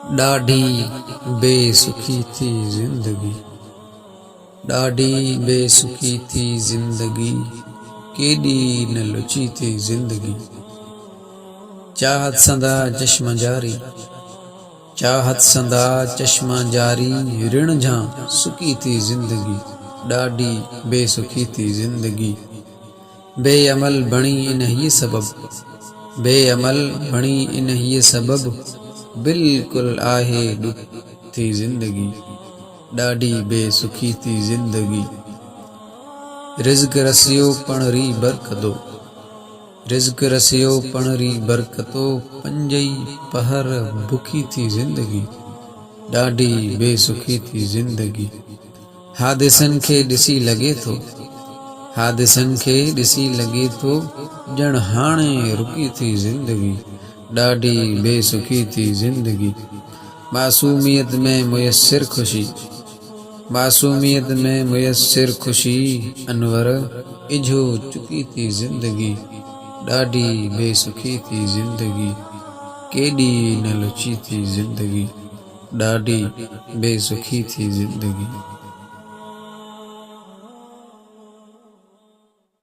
ॾाढी बेसुखी थी ज़िंदगी, ॾाढी बेसुखी थी ज़िंदगी, केॾी न लुची थी ज़िंदगी। चाहत संदा चश्मा जारी, चाहत संदा चश्मा जारी, ऋण जां सुकी थी ज़िंदगी, ॾाढी बेसुखी थी ज़िंदगी। बेअमल बणी इन ही सबब, बेअमल बणी इन ही सबब, बिल्कुल आहे ॾुख थी ज़िंदगी, ॾाढी बेसुखी थी ज़िंदगी। रिज़्क़ रसियो पणरी बरकतो, रिज़्क़ रसियो पणरी बरकतो, पंजई पहर बुखी थी ज़िंदगी, ॾाढी बेसुखी थी ज़िंदगी। हादिसनि खे ॾिसी लॻे थो, हादिसनि खे ॾिसी लॻे थो, ॼण हाणे रुकी थी ज़िंदगी, ॾाढी बेसुखी थी ज़िंदगी। मासूमियत में मुयस्सिर खुशी, मासूमियत में मुयस्सिर खुशी, अनवर इझो चुकी थी ज़िंदगी, ॾाढी बेसुखी थी ज़िंदगी। केॾी न लुची थी ज़िंदगी, ॾाढी बेसुखी थी ज़िंदगी।